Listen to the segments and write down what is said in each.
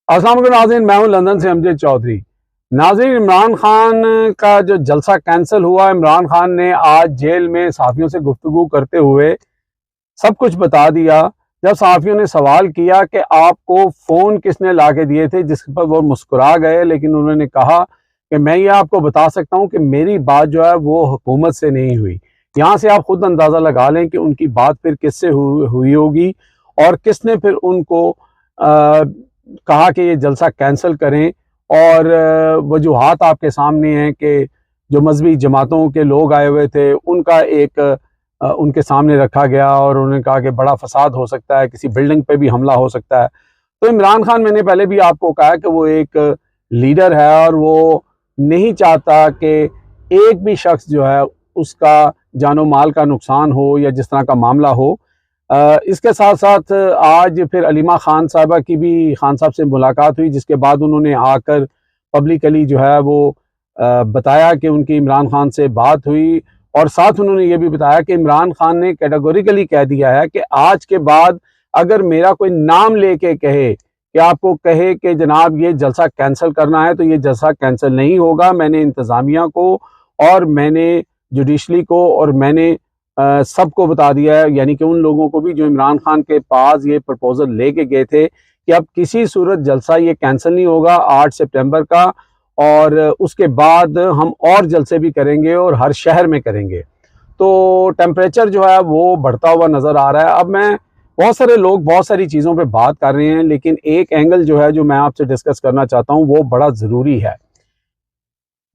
अस्सलाम वालेकुम नाज़रीन, मैं हूं लंदन से अमजद चौधरी। नाज़रीन, इमरान खान का जो जलसा कैंसिल हुआ, इमरान खान ने आज जेल में सहाफ़ियों से गुफ्तगू करते हुए सब कुछ बता दिया। जब सहाफ़ियों ने सवाल किया कि आपको फ़ोन किसने ला के दिए थे, जिस पर वो मुस्कुरा गए, लेकिन उन्होंने कहा कि मैं ये आपको बता सकता हूँ कि मेरी बात जो है वो हुकूमत से नहीं हुई। यहाँ से आप खुद अंदाज़ा लगा लें कि उनकी बात फिर किससे हुई होगी और किसने फिर उनको कहा कि ये जलसा कैंसिल करें। और वजूहात आपके सामने हैं कि जो मजहबी जमातों के लोग आए हुए थे उनका एक उनके सामने रखा गया और उन्होंने कहा कि बड़ा फसाद हो सकता है, किसी बिल्डिंग पे भी हमला हो सकता है। तो इमरान खान, मैंने पहले भी आपको कहा कि वो एक लीडर है और वो नहीं चाहता कि एक भी शख्स जो है उसका जानो माल का नुकसान हो या जिस तरह का मामला हो। इसके साथ साथ आज फिर अलीमा खान साहबा की भी खान साहब से मुलाकात हुई, जिसके बाद उन्होंने आकर पब्लिकली जो है वो बताया कि उनकी इमरान खान से बात हुई। और साथ उन्होंने ये भी बताया कि इमरान खान ने कैटेगोरिकली कह दिया है कि आज के बाद अगर मेरा कोई नाम लेके कहे कि आपको कहे कि जनाब ये जलसा कैंसिल करना है, तो ये जलसा कैंसिल नहीं होगा। मैंने इंतज़ामिया को और मैंने जुडिशली को और मैंने सबको बता दिया है, यानी कि उन लोगों को भी जो इमरान खान के पास ये प्रपोजल लेके गए थे कि अब किसी सूरत जलसा ये कैंसिल नहीं होगा 8 सितंबर का, और उसके बाद हम और जलसे भी करेंगे और हर शहर में करेंगे। तो टेम्परेचर जो है वो बढ़ता हुआ नज़र आ रहा है। अब मैं बहुत सारे लोग बहुत सारी चीज़ों पे बात कर रहे हैं, लेकिन एक एंगल जो है जो मैं आपसे डिस्कस करना चाहता हूँ वो बड़ा ज़रूरी है।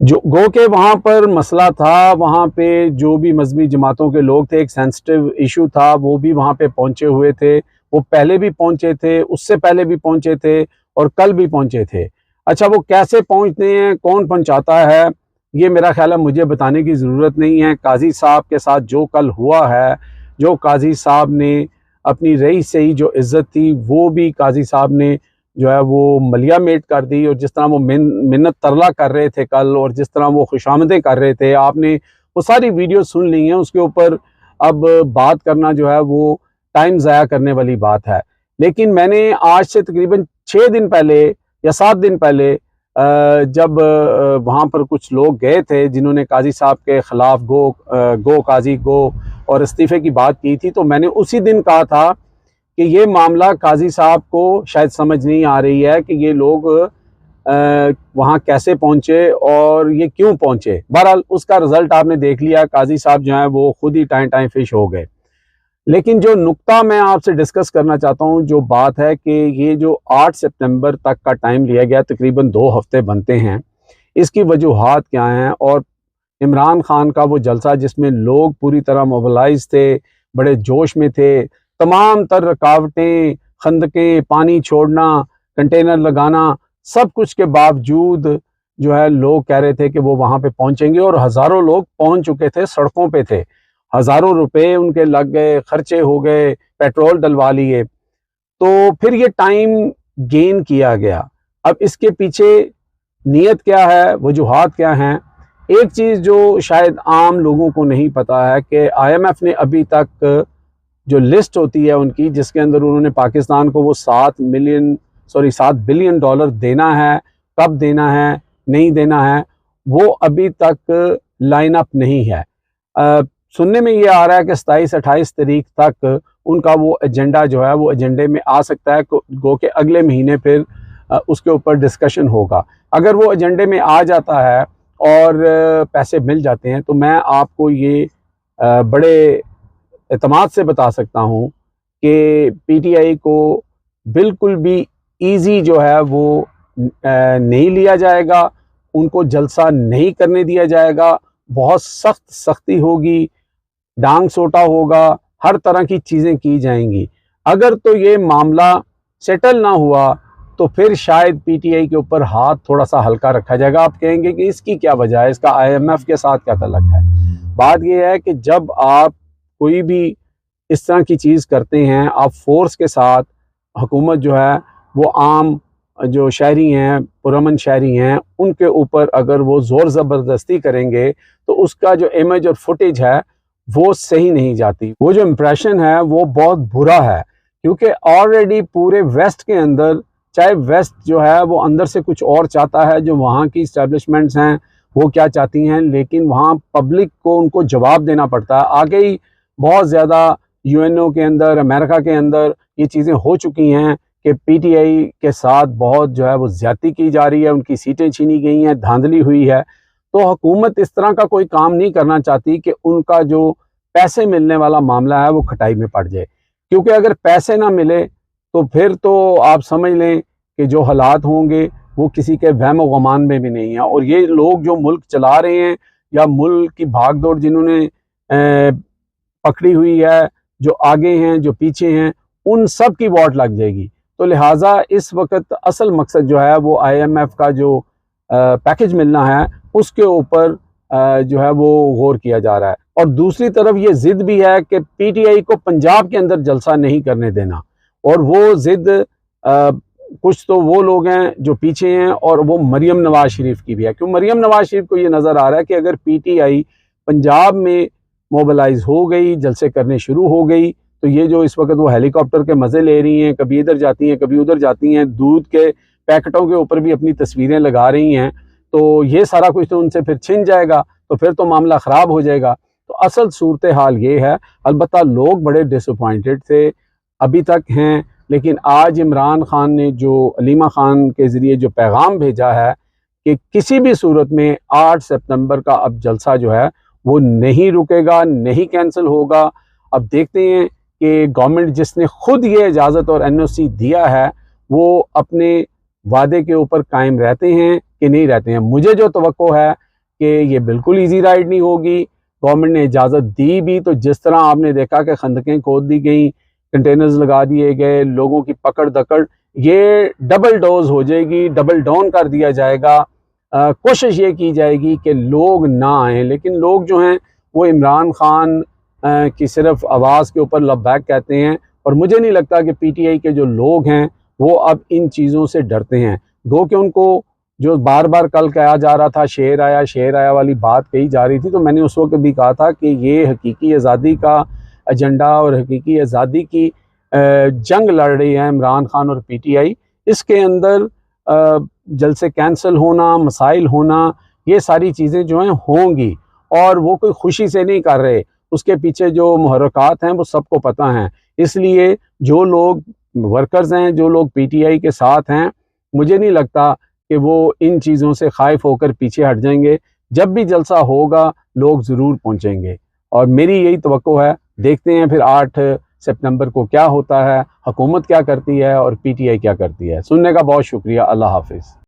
जो गो के वहाँ पर मसला था, वहाँ पे जो भी मजहबी जमातों के लोग थे, एक सेंसिटिव इशू था, वो भी वहाँ पे पहुँचे हुए थे। वो पहले भी पहुँचे थे, उससे पहले भी पहुँचे थे और कल भी पहुँचे थे। अच्छा, वो कैसे पहुँचते हैं, कौन पहुँचाता है, ये मेरा ख्याल है मुझे बताने की ज़रूरत नहीं है। काजी साहब के साथ जो कल हुआ है, जो काजी साहब ने अपनी रईस से ही जो इज़्ज़त थी वो भी काजी साहब ने जो है वो मलिया मेट कर दी। और जिस तरह वो मिन्नत तरला कर रहे थे कल, और जिस तरह वो खुशामदें कर रहे थे, आपने वो सारी वीडियो सुन ली हैं। उसके ऊपर अब बात करना जो है वो टाइम ज़ाया करने वाली बात है। लेकिन मैंने आज से तकरीबन 6 दिन पहले या 7 दिन पहले जब वहाँ पर कुछ लोग गए थे जिन्होंने काजी साहब के ख़िलाफ़ गो काजी गो और इस्तीफ़े की बात की थी, तो मैंने उसी दिन कहा था कि ये मामला काजी साहब को शायद समझ नहीं आ रही है कि ये लोग वहाँ कैसे पहुँचे और ये क्यों पहुँचे। बहरहाल उसका रिज़ल्ट आपने देख लिया, काजी साहब जो हैं वो खुद ही टाइम टाइम फिश हो गए। लेकिन जो नुक्ता मैं आपसे डिस्कस करना चाहता हूँ, जो बात है कि ये जो 8 सितंबर तक का टाइम लिया गया, तकरीबन 2 हफ्ते बनते हैं, इसकी वजूहात क्या हैं। और इमरान खान का वो जलसा जिसमें लोग पूरी तरह मोबिलाइज थे, बड़े जोश में थे, तमाम तर रुकावटें, खंदकें, पानी छोड़ना, कंटेनर लगाना, सब कुछ के बावजूद जो है लोग कह रहे थे कि वो वहाँ पे पहुँचेंगे, और हज़ारों लोग पहुँच चुके थे, सड़कों पे थे। हज़ारों रुपए उनके लग गए, खर्चे हो गए, पेट्रोल डलवा लिए। तो फिर ये टाइम गेन किया गया। अब इसके पीछे नीयत क्या है, वजूहात क्या हैं? एक चीज़ जो शायद आम लोगों को नहीं पता है कि IMF ने अभी तक जो लिस्ट होती है उनकी, जिसके अंदर उन्होंने पाकिस्तान को वो $7 बिलियन देना है, कब देना है, नहीं देना है, वो अभी तक लाइन अप नहीं है। सुनने में ये आ रहा है कि 27-28 तारीख तक उनका वो एजेंडा जो है वो एजेंडे में आ सकता है, गो के अगले महीने फिर उसके ऊपर डिस्कशन होगा। अगर वो एजेंडे में आ जाता है और पैसे मिल जाते हैं, तो मैं आपको ये बड़े एतमाद से बता सकता हूँ कि PTI को बिल्कुल भी इजी जो है वो नहीं लिया जाएगा, उनको जलसा नहीं करने दिया जाएगा। बहुत सख्ती होगी, डांग सोटा होगा, हर तरह की चीज़ें की जाएंगी। अगर तो ये मामला सेटल ना हुआ तो फिर शायद PTI के ऊपर हाथ थोड़ा सा हल्का रखा जाएगा। आप कहेंगे कि इसकी क्या वजह है, इसका IMF के साथ क्या तल्लुक है। बात यह है कि जब आप कोई भी इस तरह की चीज़ करते हैं, आप फोर्स के साथ, हुकूमत जो है वो आम जो शहरी हैं, पुरअमन शहरी हैं, उनके ऊपर अगर वो ज़ोर ज़बरदस्ती करेंगे तो उसका जो इमेज और फुटेज है वो सही नहीं जाती। वो जो इम्प्रेशन है वो बहुत बुरा है, क्योंकि ऑलरेडी पूरे वेस्ट के अंदर चाहे वेस्ट जो है वो अंदर से कुछ और चाहता है, जो वहाँ की इस्टेब्लिशमेंट्स हैं वो क्या चाहती हैं, लेकिन वहाँ पब्लिक को उनको जवाब देना पड़ता है। आगे ही बहुत ज़्यादा यूएनओ के अंदर, अमेरिका के अंदर ये चीज़ें हो चुकी हैं कि पीटीआई के साथ बहुत जो है वो ज़्यादती की जा रही है, उनकी सीटें छीनी गई हैं, धांधली हुई है। तो हुकूमत इस तरह का कोई काम नहीं करना चाहती कि उनका जो पैसे मिलने वाला मामला है वो खटाई में पड़ जाए, क्योंकि अगर पैसे ना मिले तो फिर तो आप समझ लें कि जो हालात होंगे वो किसी के वहम गुमान में भी नहीं है। और ये लोग जो मुल्क चला रहे हैं या मुल्क की भागदौड़ जिन्होंने पकड़ी हुई है, जो आगे हैं जो पीछे हैं, उन सब की वोट लग जाएगी। तो लिहाजा इस वक्त असल मकसद जो है वो IMF का जो पैकेज मिलना है उसके ऊपर जो है वो गौर किया जा रहा है। और दूसरी तरफ ये जिद भी है कि पीटीआई को पंजाब के अंदर जलसा नहीं करने देना, और वो जिद कुछ तो वो लोग हैं जो पीछे हैं, और वो मरियम नवाज शरीफ की भी है। क्यों मरियम नवाज शरीफ को ये नज़र आ रहा है कि अगर पीटीआई पंजाब में मोबिलाइज हो गई, जलसे करने शुरू हो गई, तो ये जो इस वक्त वो हेलीकॉप्टर के मज़े ले रही हैं, कभी इधर जाती हैं कभी उधर जाती हैं, दूध के पैकेटों के ऊपर भी अपनी तस्वीरें लगा रही हैं, तो ये सारा कुछ तो उनसे फिर छिन जाएगा, तो फिर तो मामला ख़राब हो जाएगा। तो असल सूरत हाल ये है। अलबत्ता लोग बड़े डिसअपॉइंटेड थे, अभी तक हैं, लेकिन आज इमरान खान ने जो अलीमा खान के ज़रिए जो पैगाम भेजा है कि किसी भी सूरत में 8 सितंबर का अब जलसा जो है वो नहीं रुकेगा, नहीं कैंसिल होगा। अब देखते हैं कि गवर्नमेंट जिसने खुद ये इजाज़त और NOC दिया है वो अपने वादे के ऊपर कायम रहते हैं कि नहीं रहते हैं। मुझे जो तवक्को है कि ये बिल्कुल ईजी राइड नहीं होगी। गवर्नमेंट ने इजाज़त दी भी तो जिस तरह आपने देखा कि खंदकें खोद दी गई, कंटेनर्स लगा दिए गए, लोगों की पकड़ दकड़, ये डबल डोज हो जाएगी, डबल डाउन कर दिया जाएगा। कोशिश ये की जाएगी कि लोग ना आएँ, लेकिन लोग जो हैं वो इमरान खान की सिर्फ आवाज़ के ऊपर लबैक कहते हैं। और मुझे नहीं लगता कि PTI के जो लोग हैं वो अब इन चीज़ों से डरते हैं। दो कि उनको जो बार बार कल कहा जा रहा था शेर आया वाली बात कही जा रही थी, तो मैंने उस वक्त भी कहा था कि ये हकीकी आज़ादी का एजेंडा और हकीकी आज़ादी की जंग लड़ रही है इमरान खान और PTI। इसके अंदर जलसे कैंसिल होना, मसाइल होना, ये सारी चीज़ें जो हैं होंगी, और वो कोई खुशी से नहीं कर रहे, उसके पीछे जो मुहर्रकात हैं वो सबको पता हैं। इसलिए जो लोग वर्कर्स हैं, जो लोग PTI के साथ हैं, मुझे नहीं लगता कि वो इन चीज़ों से खाइफ होकर पीछे हट जाएंगे। जब भी जलसा होगा लोग ज़रूर पहुंचेंगे, और मेरी यही तवक्को है। देखते हैं फिर 8 सितंबर को क्या होता है, हुकूमत क्या करती है और PTI क्या करती है। सुनने का बहुत शुक्रिया। अल्लाह हाफिज़।